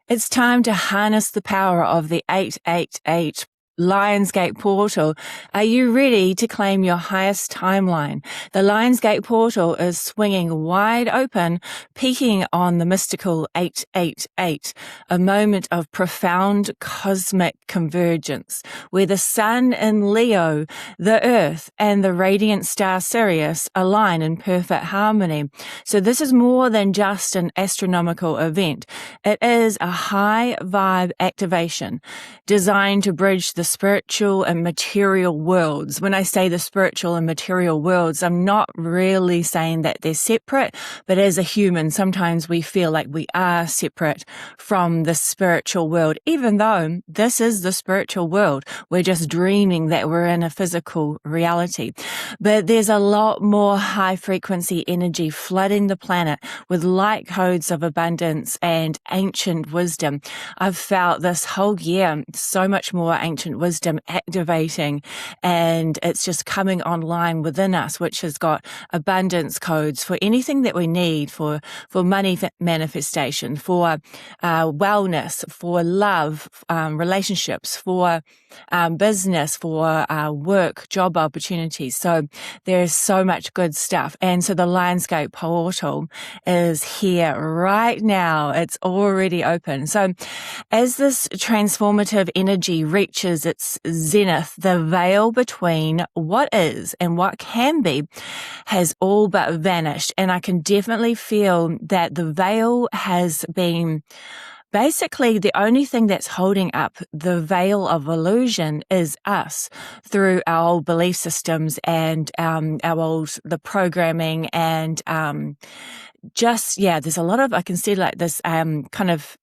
It's time to harness the power of the 888 Lionsgate portal. Are you ready to claim your highest timeline? The Lionsgate portal is swinging wide open, peaking on the mystical 888, a moment of profound cosmic convergence, where the sun in Leo, the earth, and the radiant star Sirius align in perfect harmony. So this is more than just an astronomical event. It is a high vibe activation designed to bridge the spiritual and material worlds. When I say the spiritual and material worlds, I'm not really saying that they're separate, but as a human, sometimes we feel like we are separate from the spiritual world, even though this is the spiritual world. We're just dreaming that we're in a physical reality. But there's a lot more high frequency energy flooding the planet with light codes of abundance and ancient wisdom. I've felt this whole year so much more ancient wisdom activating, and it's just coming online within us, which has got abundance codes for anything that we need for money manifestation, for wellness, for love, relationships, for business, for work, job opportunities. So there's so much good stuff. And so the Lionsgate portal is here right now. It's already open. So as this transformative energy reaches its zenith, the veil between what is and what can be has all but vanished. And I can definitely feel that the veil has been basically the only thing that's holding up the veil of illusion is us through our old belief systems and the programming and there's a lot of, I can see like this kind of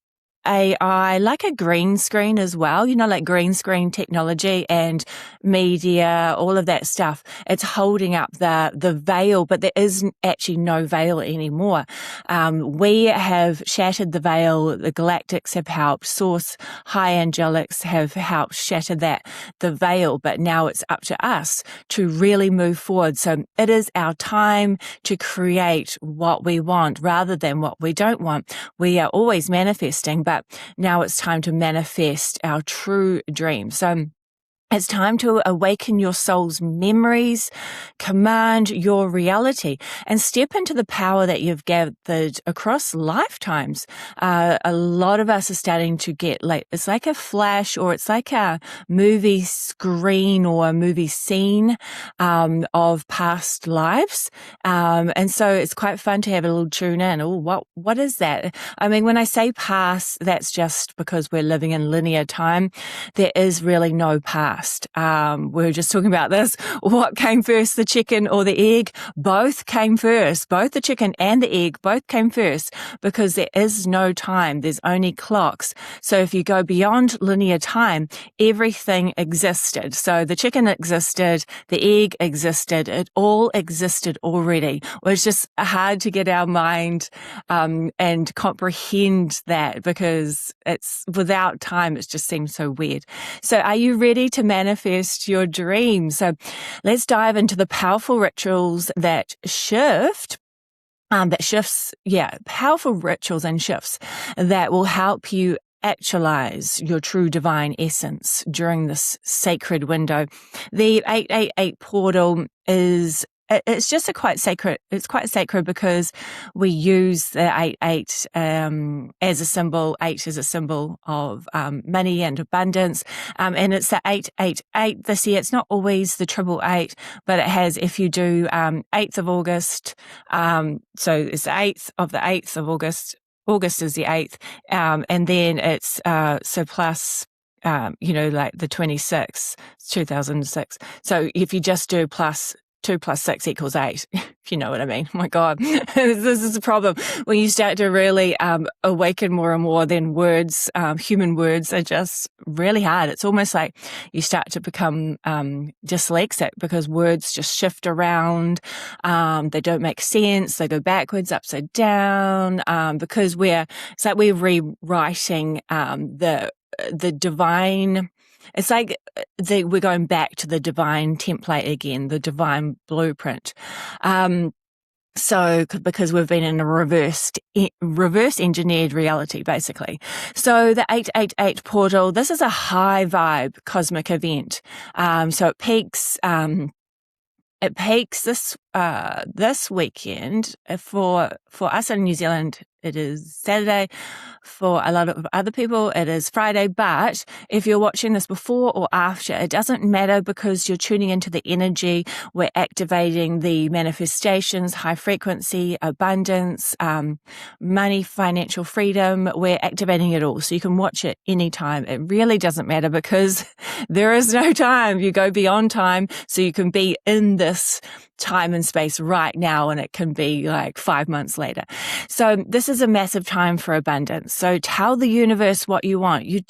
AI, like a green screen as well, like green screen technology and media, all of that stuff. It's holding up the veil, but there is actually no veil anymore. We have shattered the veil. The galactics have helped. Source high angelics have helped shatter the veil, but now it's up to us to really move forward. So it is our time to create what we want rather than what we don't want. We are always manifesting, but now it's time to manifest our true dreams. So it's time to awaken your soul's memories, command your reality, and step into the power that you've gathered across lifetimes. A lot of us are starting to get it's like a flash, or it's like a movie screen or a movie scene of past lives. And so it's quite fun to have a little tune in. Oh, what is that? I mean, when I say past, that's just because we're living in linear time. There is really no past. We were just talking about this. What came first, the chicken or the egg? Both came first. Both the chicken and the egg both came first, because there is no time. There's only clocks. So if you go beyond linear time, everything existed. So the chicken existed, the egg existed, it all existed already. Well, it's just hard to get our mind and comprehend that, because it's without time, it just seems so weird. So are you ready to manifest your dreams? So let's dive into the powerful rituals that powerful rituals and shifts that will help you actualize your true divine essence during this sacred window. The 888 portal it's just quite sacred. It's quite sacred because we use the 88 as a symbol. 8 is a symbol of money and abundance, and it's the 888 this year. It's not always the 888, but it has. If you do 8th of August, so it's the 8th of the 8th of August. August is the 8th, and then it's so plus. Like the 26th, 2006. So if you just do 2 + 6 = 8, if you know what I mean. Oh my God, this is a problem. When you start to really awaken more and more, then words, human words are just really hard. It's almost like you start to become dyslexic, because words just shift around. They don't make sense. They go backwards, upside down, because it's like we're rewriting the divine. It's like we're going back to the divine template again, the divine blueprint. So, because we've been in a reverse engineered reality, basically. So the 888 portal, this is a high vibe cosmic event. So it peaks this weekend. For us in New Zealand, it is Saturday. For a lot of other people, it is Friday. But if you're watching this before or after, it doesn't matter, because you're tuning into the energy. We're activating the manifestations, high frequency, abundance, money, financial freedom. We're activating it all. So you can watch it anytime. It really doesn't matter, because there is no time. You go beyond time. So you can be in this time and space right now, and it can be like 5 months later. So this is a massive time for abundance. So tell the universe what you want. You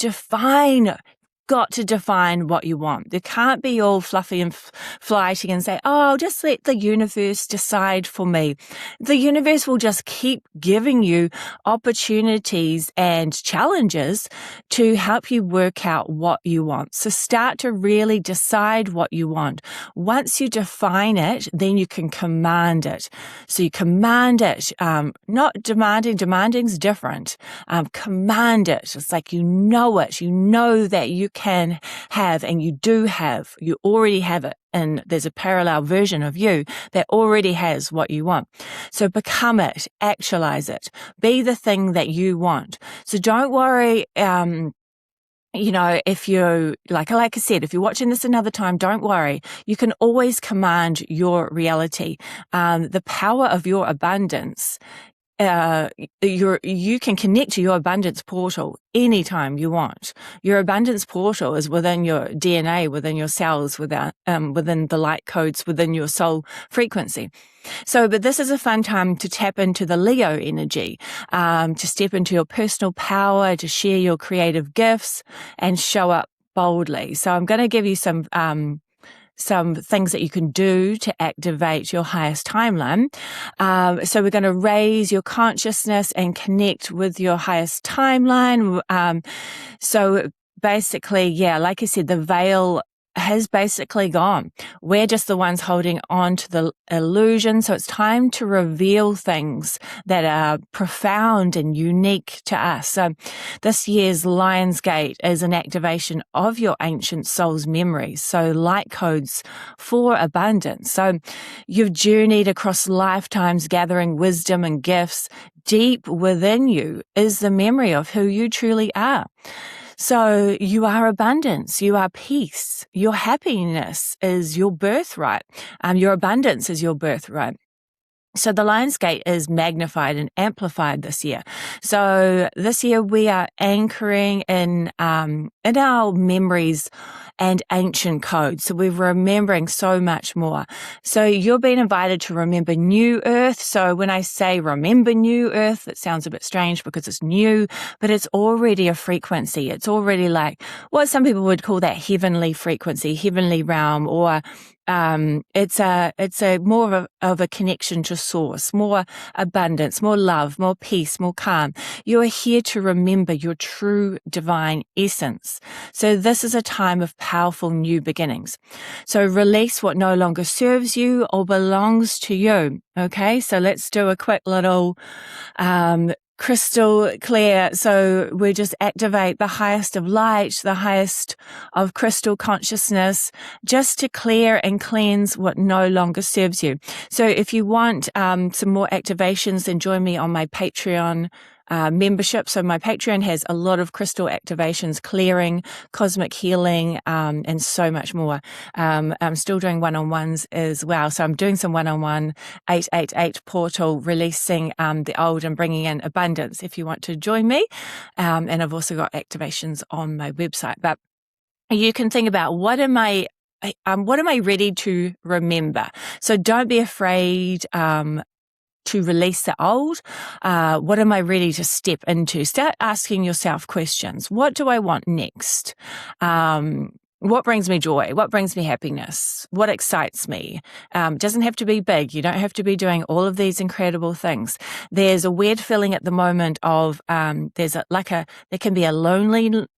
got to define what you want. You can't be all fluffy and flighty and say, oh, just let the universe decide for me. The universe will just keep giving you opportunities and challenges to help you work out what you want. So start to really decide what you want. Once you define it, then you can command it. So you command it, not demanding. Demanding's different. Command it. It's like you know it. You know that you can have, and you already have it, and there's a parallel version of you that already has what you want. So become it, actualize it, be the thing that you want. So don't worry, if you, like I said, if you're watching this another time, don't worry. You can always command your reality. The power of your abundance, you can connect to your abundance portal anytime you want. Your abundance portal is within your DNA, within your cells, within the light codes, within your soul frequency. So, but this is a fun time to tap into the Leo energy, to step into your personal power, to share your creative gifts and show up boldly. So I'm going to give you some things that you can do to activate your highest timeline. So we're going to raise your consciousness and connect with your highest timeline. So basically, like I said, the veil has basically gone. We're just the ones holding on to the illusion. So it's time to reveal things that are profound and unique to us. So this year's Lionsgate is an activation of your ancient soul's memories. So light codes for abundance. So you've journeyed across lifetimes gathering wisdom and gifts. Deep within you is the memory of who you truly are. So you are abundance, you are peace, your happiness is your birthright, your abundance is your birthright. So the Lionsgate is magnified and amplified this year. So this year we are anchoring in our memories and ancient codes. So we're remembering so much more. So you're being invited to remember New Earth. So when I say remember New Earth, it sounds a bit strange because it's new, but it's already a frequency. It's already like what some people would call that heavenly frequency, heavenly realm, or it's a more of a connection to source, more abundance, more love, more peace, more calm. You are here to remember your true divine essence. So this is a time of powerful new beginnings. So release what no longer serves you or belongs to you. Okay. So let's do a quick little, crystal clear. So we just activate the highest of light, the highest of crystal consciousness, just to clear and cleanse what no longer serves you. So if you want some more activations, then join me on my Patreon membership. So my Patreon has a lot of crystal activations, clearing, cosmic healing, and so much more. I'm still doing one-on-ones as well. So I'm doing some one-on-one 888 portal, releasing the old and bringing in abundance if you want to join me. And I've also got activations on my website. But you can think about what am I ready to remember? So don't be afraid to release the old. What am I ready to step into? Start asking yourself questions. What do I want next? What brings me joy? What brings me happiness? What excites me? Doesn't have to be big. You don't have to be doing all of these incredible things. There's a weird feeling at the moment of there can be a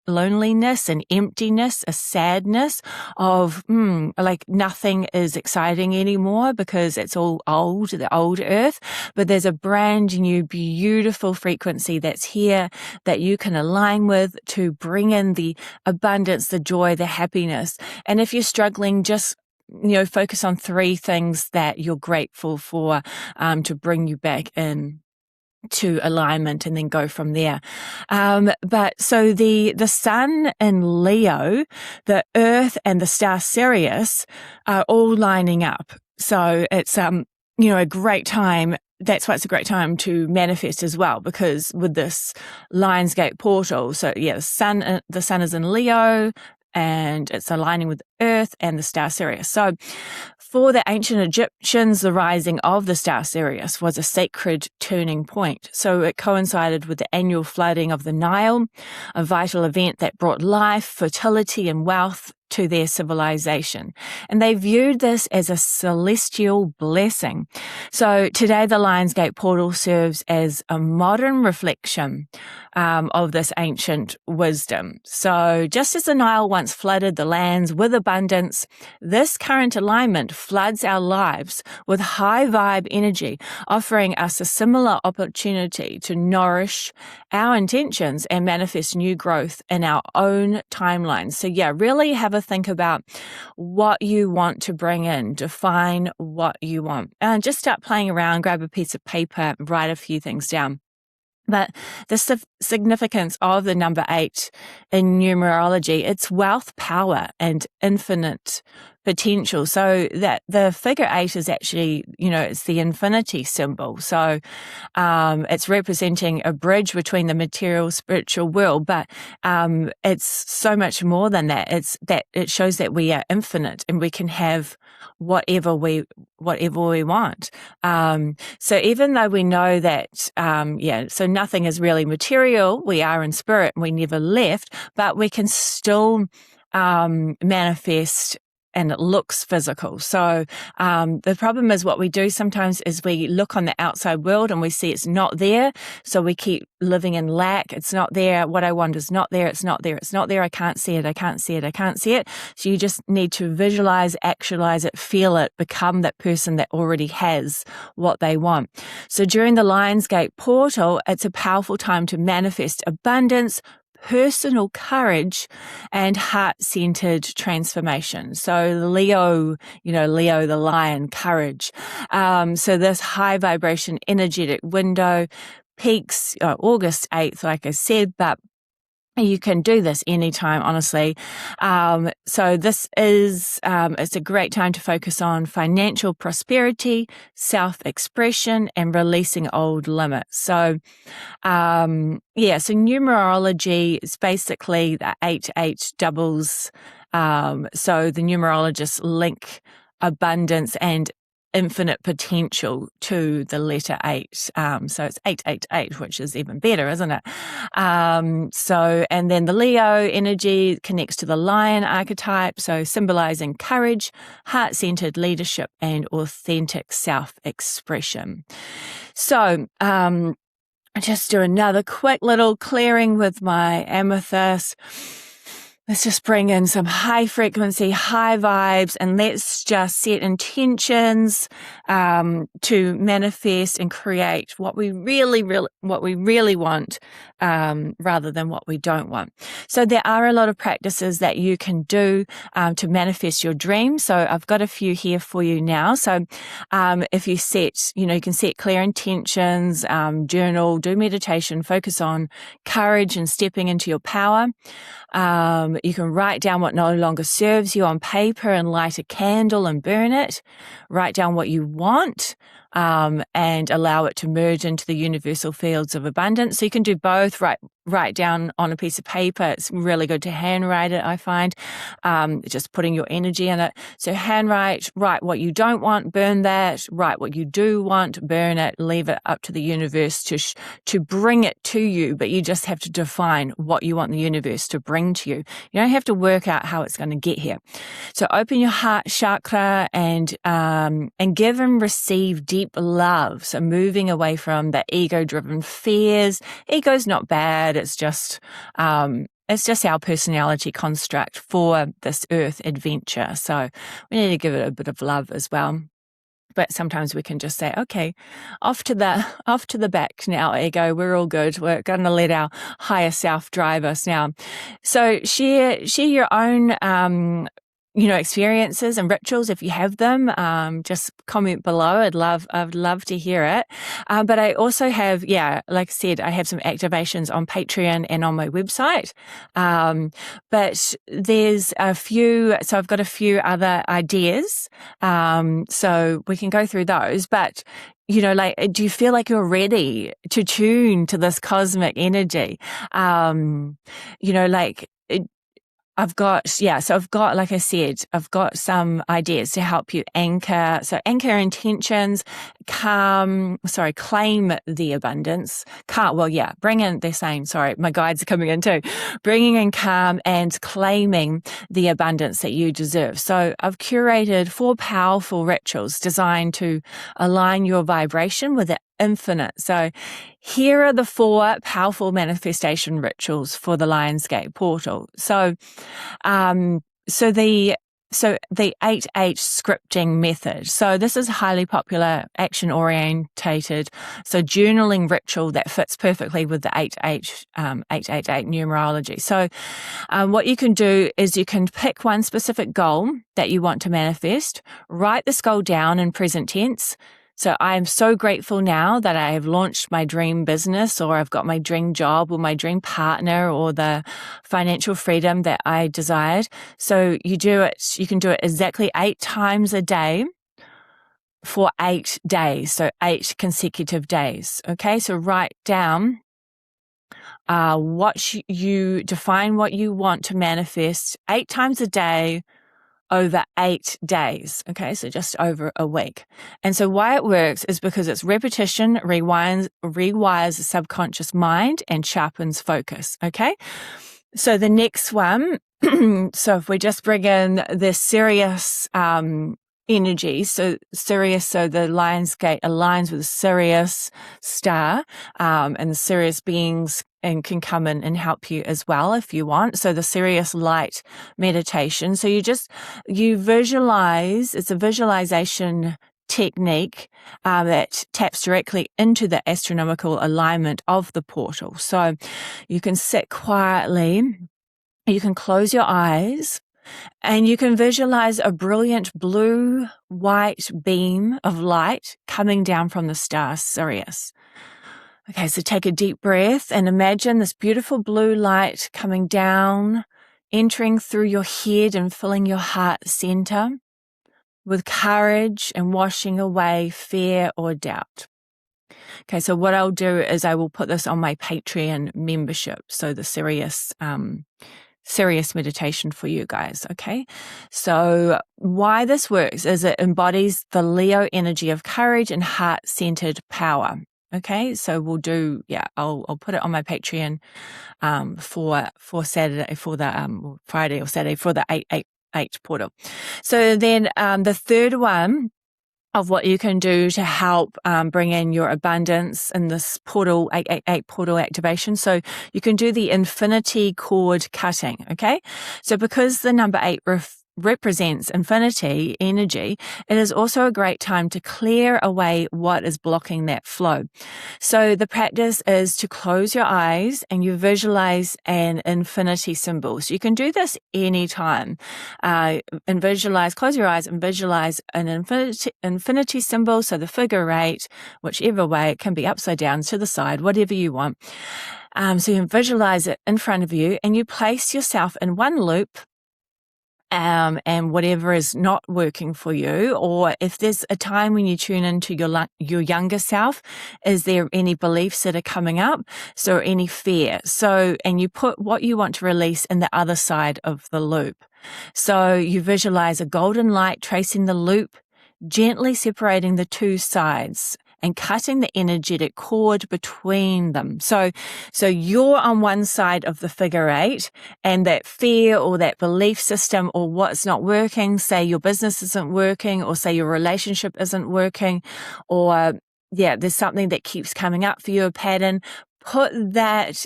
loneliness and emptiness, a sadness of, like nothing is exciting anymore because it's all old, the old earth. But there's a brand new, beautiful frequency that's here that you can align with to bring in the abundance, the joy, the happiness. And if you're struggling, just focus on 3 things that you're grateful for to bring you back in to alignment, and then go from there. But so the sun in Leo, the earth and the star Sirius are all lining up. So it's, a great time. That's why it's a great time to manifest as well, because with this Lionsgate portal, so yeah, the sun is in Leo, and it's aligning with Earth and the star Sirius. So for the ancient Egyptians, the rising of the star Sirius was a sacred turning point. So it coincided with the annual flooding of the Nile, a vital event that brought life, fertility, and wealth to their civilization. And they viewed this as a celestial blessing. So today the Lionsgate portal serves as a modern reflection of this ancient wisdom. So just as the Nile once flooded the lands with abundance, this current alignment floods our lives with high vibe energy, offering us a similar opportunity to nourish our intentions and manifest new growth in our own timelines. So yeah, really have a think about what you want to bring in, define what you want, and just start playing around, grab a piece of paper, write a few things down. But the significance of the number 8 in numerology, it's wealth, power, and infinite potential. So that the figure 8 is actually, it's the infinity symbol. So it's representing a bridge between the material spiritual world, but it's so much more than that. It shows that we are infinite and we can have whatever we want. So even though we know that, so nothing is really material, we are in spirit, we never left, but we can still manifest, and it looks physical. So the problem is what we do sometimes is we look on the outside world and we see it's not there. So we keep living in lack. It's not there. What I want is not there. It's not there. It's not there. I can't see it. I can't see it. I can't see it. So you just need to visualize, actualize it, feel it, become that person that already has what they want. So during the Lionsgate portal, it's a powerful time to manifest abundance, personal courage, and heart-centered transformation. So Leo, Leo the lion, courage. So this high vibration energetic window peaks August 8th, like I said, but you can do this anytime, honestly. So this is, it's a great time to focus on financial prosperity, self-expression, and releasing old limits. So, so numerology is basically the 8 doubles. So the numerologists link abundance and infinite potential to the letter 8. So it's 888, which is even better, isn't it? And then the Leo energy connects to the lion archetype, so symbolizing courage, heart-centered leadership, and authentic self-expression. So, I just do another quick little clearing with my amethyst. Let's just bring in some high frequency, high vibes, and let's just set intentions to manifest and create what we really want, rather than what we don't want. So there are a lot of practices that you can do to manifest your dreams. So I've got a few here for you now. So if you set, you can set clear intentions, journal, do meditation, focus on courage and stepping into your power. You can write down what no longer serves you on paper and light a candle and burn it. Write down what you want, and allow it to merge into the universal fields of abundance. So you can do both. Write down on a piece of paper. It's really good to handwrite it, I find, just putting your energy in it. So write what you don't want, burn that. Write what you do want, burn it. Leave it up to the universe to bring it to you, but you just have to define what you want the universe to bring to you. You don't have to work out how it's going to get here. So open your heart chakra and give and receive deep love. So moving away from the ego-driven fears. Ego's not bad. It's just, it's just our personality construct for this earth adventure. So we need to give it a bit of love as well. But sometimes we can just say, okay, off to the back now, ego. We're all good. We're going to let our higher self drive us now. So share your own, experiences and rituals if you have them. Just comment below. I'd love to hear it. But I also have, like I said, I have some activations on Patreon and on my website. But there's a few, so I've got a few other ideas. So we can go through those, but do you feel like you're ready to tune to this cosmic energy? Like I said, I've got some ideas to help you anchor. So anchor intentions, claim the abundance. They're saying, sorry, my guides are coming in too. Bringing in calm and claiming the abundance that you deserve. So I've curated 4 powerful rituals designed to align your vibration with the infinite. So here are the 4 powerful manifestation rituals for the Lionsgate portal. So the 8H scripting method. So this is highly popular, action orientated, so journaling ritual that fits perfectly with the 888 numerology. So what you can do is you can pick one specific goal that you want to manifest, write this goal down in present tense. So I am so grateful now that I have launched my dream business, or I've got my dream job, or my dream partner, or the financial freedom that I desired. So you can do it exactly 8 times a day for 8 days. So 8 consecutive days. Okay. So write down, define what you want to manifest 8 times a day over 8 days. Okay. So just over a week. And so why it works is because it's repetition rewires the subconscious mind and sharpens focus. Okay. So the next one, so if we just bring in the Sirius, energy. So Sirius, so the Lionsgate aligns with the Sirius star, and the Sirius beings and can come in and help you as well if you want. So the Sirius light meditation. So you visualize, it's a visualization technique that taps directly into the astronomical alignment of the portal. So you can sit quietly, you can close your eyes, and you can visualize a brilliant blue-white beam of light coming down from the star Sirius. Okay, so take a deep breath and imagine this beautiful blue light coming down, entering through your head and filling your heart center with courage and washing away fear or doubt. Okay, so what I'll do is I will put this on my Patreon membership. So the Sirius meditation for you guys. Okay. So why this works is it embodies the Leo energy of courage and heart-centered power. Okay. So we'll do, I'll put it on my Patreon, for Saturday, for the, Friday or Saturday for the 888 portal. So then, the third one of what you can do to help bring in your abundance in this portal, 888 portal activation. So you can do the infinity cord cutting, okay? So because the number 8 represents infinity energy, it is also a great time to clear away what is blocking that flow. So the practice is to close your eyes and you visualize an infinity symbol. So you can do this anytime. Close your eyes and visualize an infinity symbol. So the figure 8, whichever way, it can be upside down, to the side, whatever you want. So you can visualize it in front of you and you place yourself in one loop. And whatever is not working for you, or if there's a time when you tune into your younger self, is there any beliefs that are coming up? So any fear. So, and you put what you want to release in the other side of the loop. So you visualize a golden light tracing the loop, gently separating the 2 sides and cutting the energetic cord between them. So you're on one side of the figure 8, and that fear or that belief system or what's not working, say your business isn't working, or say your relationship isn't working, or there's something that keeps coming up for you, a pattern, put that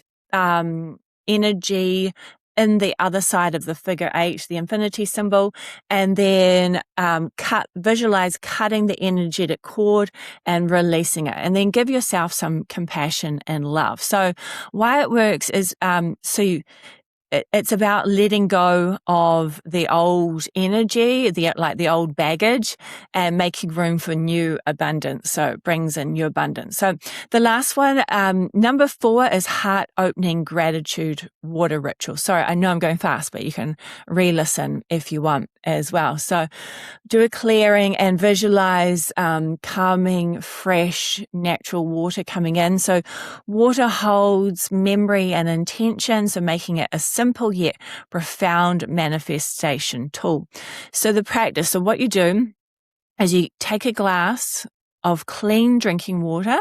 energy in the other side of the figure 8, the infinity symbol, and then visualize cutting the energetic cord and releasing it, and then give yourself some compassion and love. So why it works is it's about letting go of the old energy, the old baggage, and making room for new abundance. So it brings in new abundance. So the last one, number 4, is heart opening gratitude water ritual. Sorry, I know I'm going fast, but you can re-listen if you want as well. So do a clearing and visualize calming, fresh, natural water coming in. So water holds memory and intention, so making it a simple yet profound manifestation tool. So the practice, so what you do is you take a glass of clean drinking water,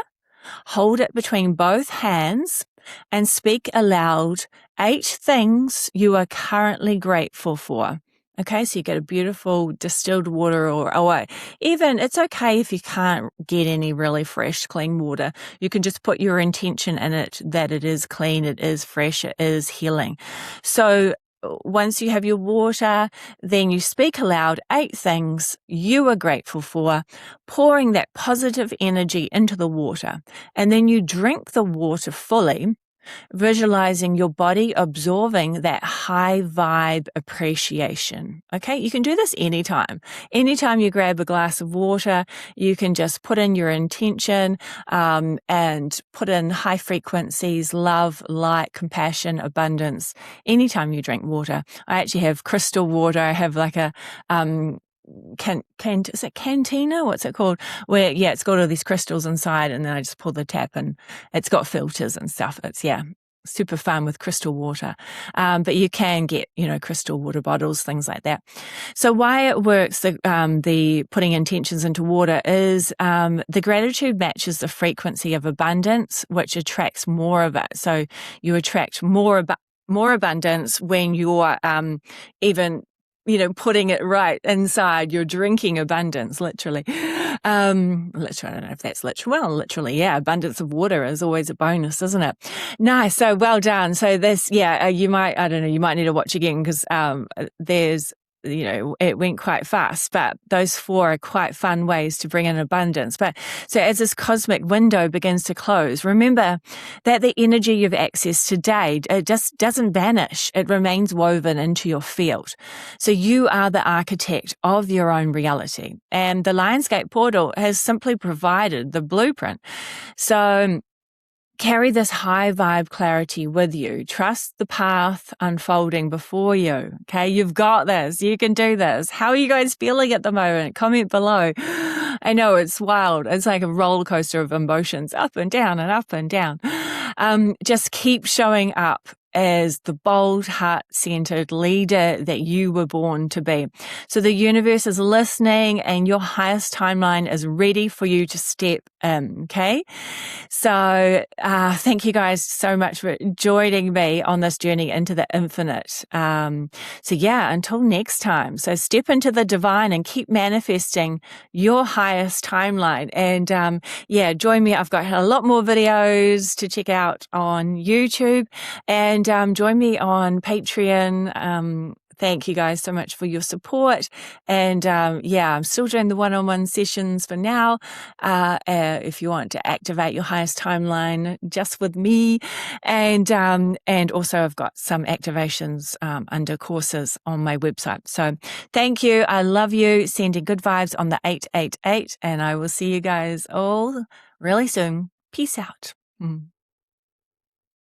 hold it between both hands, and speak aloud 8 things you are currently grateful for. Okay, so you get a beautiful distilled water, or even, it's okay if you can't get any really fresh, clean water. You can just put your intention in it that it is clean, it is fresh, it is healing. So once you have your water, then you speak aloud 8 things you are grateful for, pouring that positive energy into the water. And then you drink the water fully, visualizing your body absorbing that high vibe appreciation. Okay, you can do this anytime. Anytime you grab a glass of water, you can just put in your intention and put in high frequencies, love, light, compassion, abundance. Anytime you drink water. I actually have crystal water. I have like a is it cantina? What's it called? Where, it's got all these crystals inside, and then I just pull the tap and it's got filters and stuff. It's, super fun with crystal water. But you can get, crystal water bottles, things like that. So why it works, the putting intentions into water is, the gratitude matches the frequency of abundance, which attracts more of it. So you attract more abundance when you're, even putting it right inside. You're drinking abundance, literally. I don't know if that's literal. Well, literally, abundance of water is always a bonus, isn't it? Nice. So well done. So this, you might need to watch again, because there's, it went quite fast, but those 4 are quite fun ways to bring in abundance. But so as this cosmic window begins to close, remember that the energy you've accessed today, it just doesn't vanish. It remains woven into your field. So you are the architect of your own reality. And the Lionsgate portal has simply provided the blueprint. So carry this high vibe clarity with you. Trust the path unfolding before you. Okay, you've got this. You can do this. How are you guys feeling at the moment? Comment below. I know it's wild. It's like a roller coaster of emotions, up and down and up and down. Just keep showing up as the bold, heart-centered leader that you were born to be. So the universe is listening, and your highest timeline is ready for you to step in, okay? So thank you guys so much for joining me on this journey into the infinite. Until next time. So step into the divine and keep manifesting your highest timeline. And join me. I've got a lot more videos to check out on YouTube, and join me on Patreon. Thank you guys so much for your support. And I'm still doing the one-on-one sessions for now. If you want to activate your highest timeline just with me. And also I've got some activations under courses on my website. So thank you. I love you. Sending good vibes on the 888. And I will see you guys all really soon. Peace out.